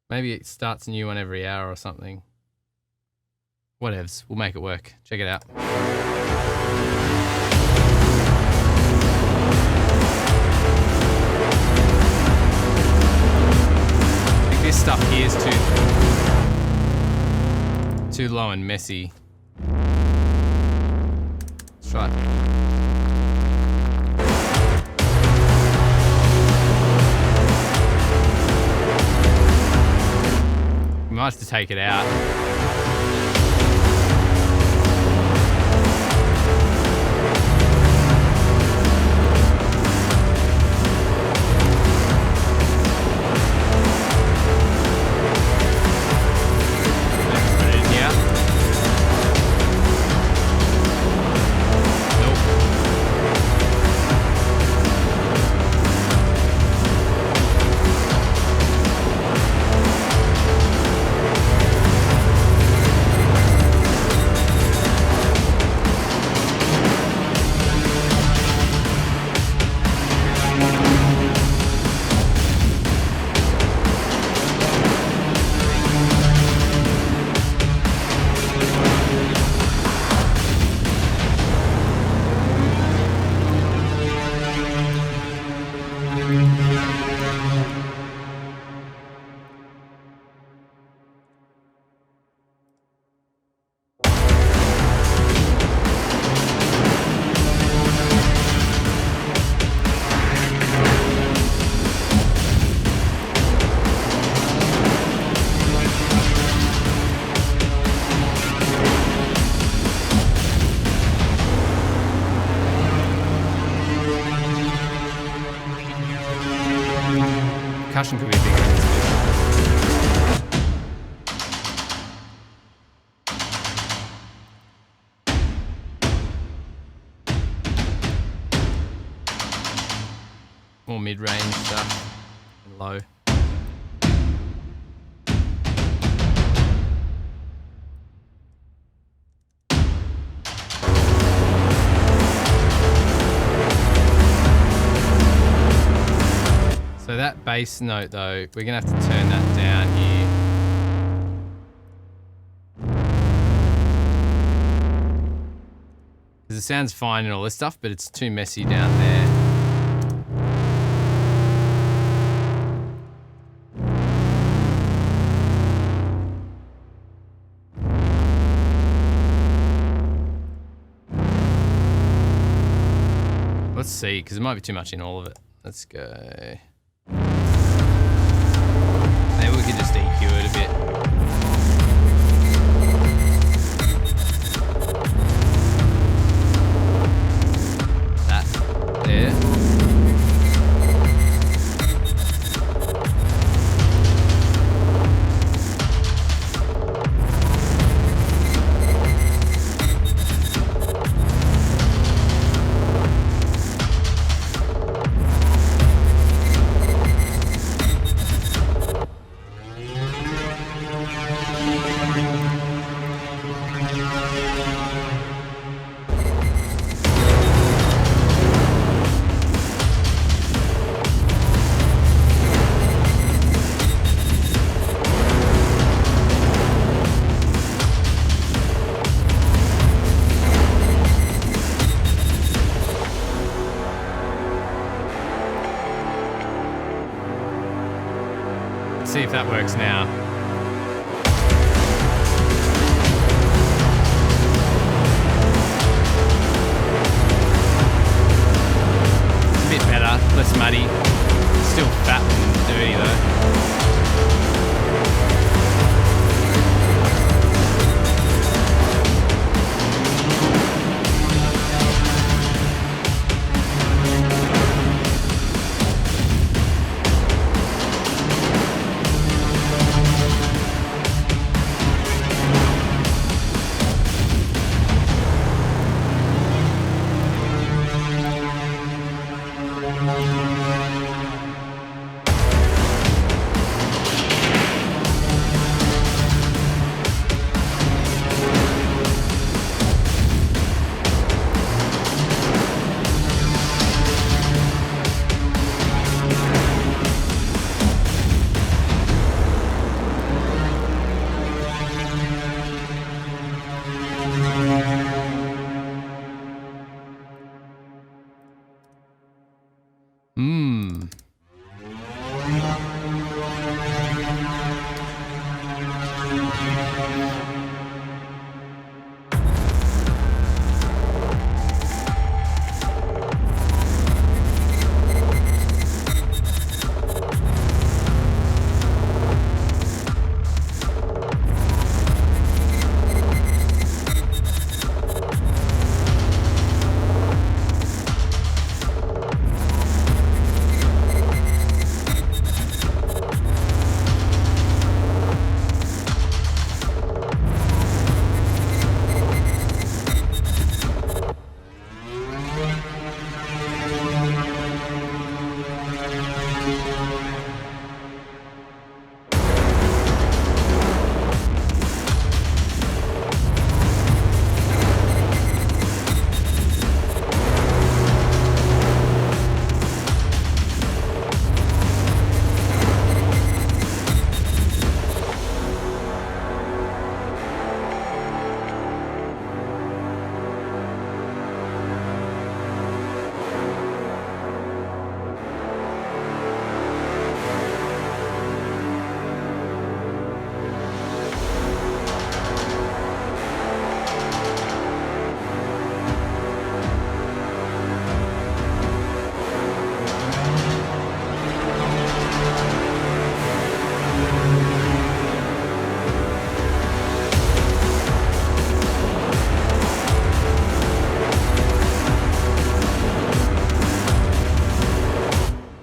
S1: Maybe it starts a new one every hour or something. Whatevs. We'll make it work. Check it out. I think this stuff here is too low and messy. Let's try it. Might have to take it out. Put it in here. Nope. Percussion could be a big one. More mid-range stuff and low. So that bass note though, we're gonna have to turn that down here. the sound's fine and all this stuff, but it's too messy down there. Let's see, because it might be too much in all of it. Let's go. Maybe we could just EQ it a bit. That there. See if that works now. It's a bit better, less muddy. Still fat and dirty though.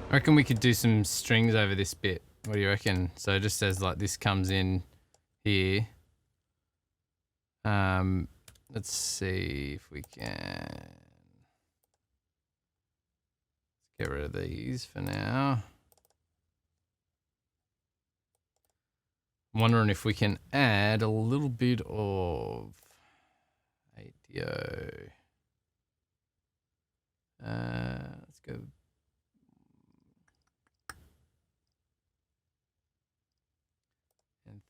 S1: I reckon we could do some strings over this bit. What do you reckon? So it just says like this comes in here. Let's see if we can get rid of these for now. I'm wondering if we can add a little bit of ADO. Let's go.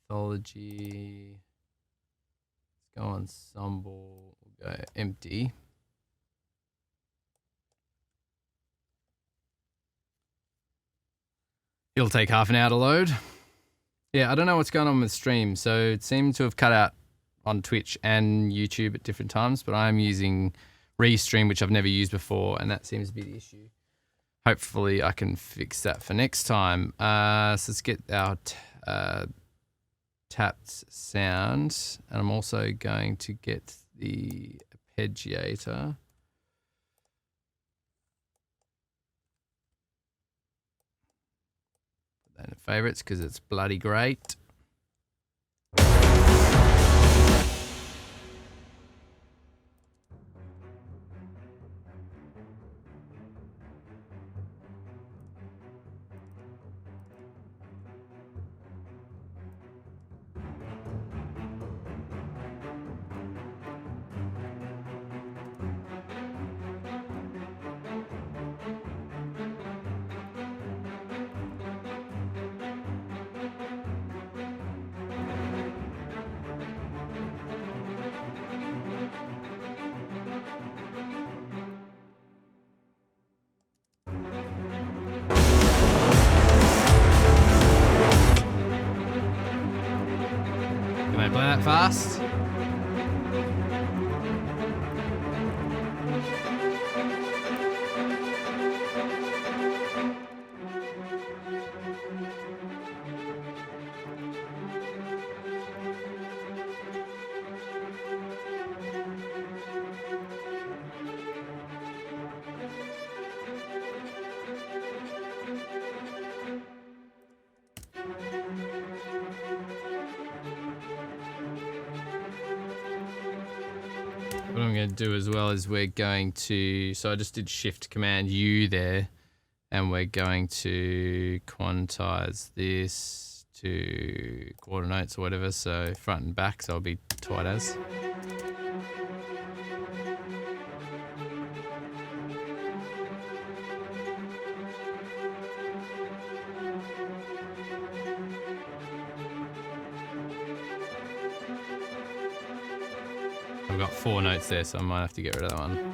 S1: Anthology. Let's go ensemble. We'll go empty. It'll take half an hour to load. Yeah, I don't know what's going on with stream. So it seemed to have cut out on Twitch and YouTube at different times, but I'm using Restream, which I've never used before, and that seems to be the issue. Hopefully I can fix that for next time. So let's get our tapped sound, and I'm also going to get the arpeggiator. Put that in favorites because it's bloody great. Can I play that fast? What I'm going to do as well is we're going to, so I just did Shift Command U there, and we're going to quantize this to quarter notes or whatever, so front and back, so I'll be tight as. I've got 4 notes there, so I might have to get rid of that one.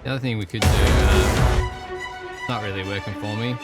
S1: The other thing we could do, it's not really working for me.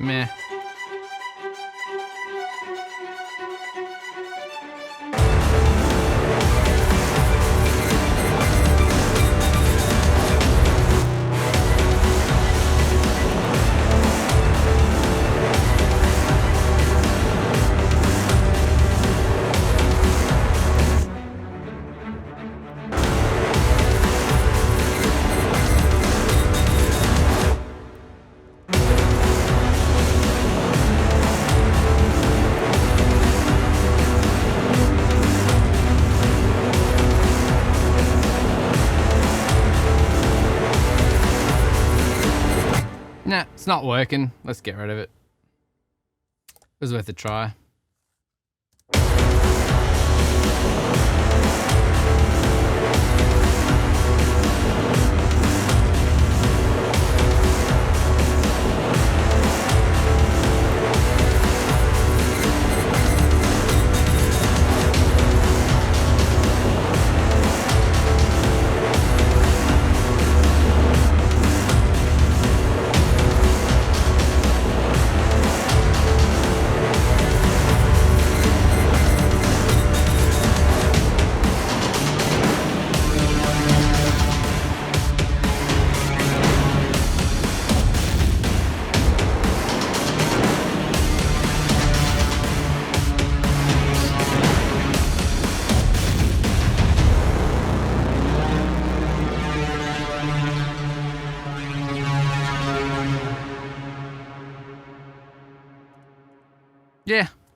S1: Meh. Nah, it's not working. Let's get rid of it. It was worth a try.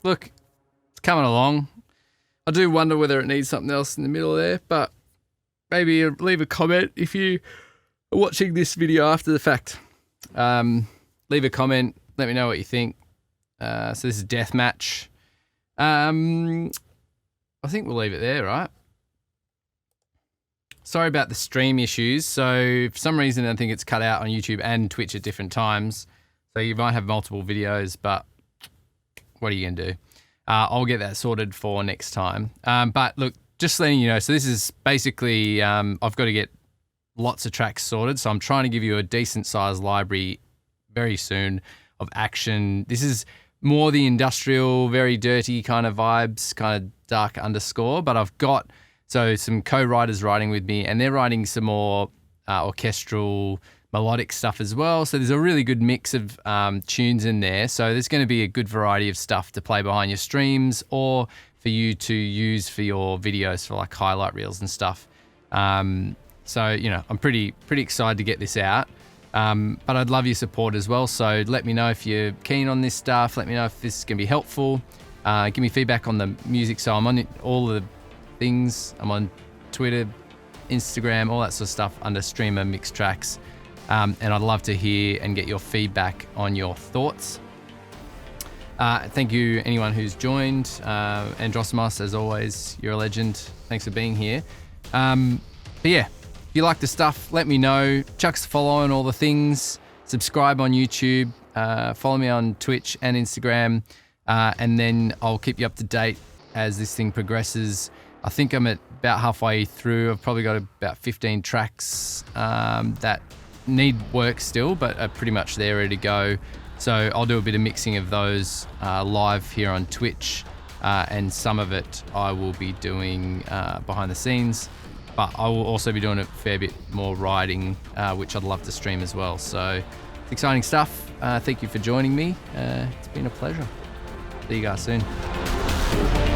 S1: look, it's coming along. I do wonder whether it needs something else in the middle there, but maybe leave a comment if you are watching this video after the fact. Leave a comment. Let me know what you think. So this is Deathmatch. I think we'll leave it there, right? Sorry about the stream issues. So for some reason, I think it's cut out on YouTube and Twitch at different times. So you might have multiple videos, but what are you going to do? I'll get that sorted for next time. But look, just letting you know, so this is basically, I've got to get lots of tracks sorted. So I'm trying to give you a decent sized library very soon of action. This is more the industrial, very dirty kind of vibes, kind of dark underscore. But I've got, so some co-writers writing with me, and they're writing some more orchestral, melodic stuff as well. So there's a really good mix of tunes in there. So there's going to be a good variety of stuff to play behind your streams or for you to use for your videos for like highlight reels and stuff. So, you know, I'm pretty excited to get this out. But I'd love your support as well. So let me know if you're keen on this stuff. Let me know if this is going to be helpful. Give me feedback on the music. So I'm on all the things. I'm on Twitter, Instagram, all that sort of stuff under Streamer Mix Tracks. And I'd love to hear and get your feedback on your thoughts. Thank you anyone who's joined. Androsimos, as always, you're a legend. Thanks for being here. But yeah, if you like the stuff, let me know. Chuck's to follow on all the things. Subscribe on YouTube. Follow me on Twitch and Instagram. And then I'll keep you up to date as this thing progresses. I think I'm at about halfway through. I've probably got about 15 tracks that need work still, but are pretty much there, ready to go. So I'll do a bit of mixing of those live here on Twitch, and some of it I will be doing behind the scenes, but I will also be doing a fair bit more writing, which I'd love to stream as well. So it's exciting stuff. Thank you for joining me. It's been a pleasure. See you guys soon.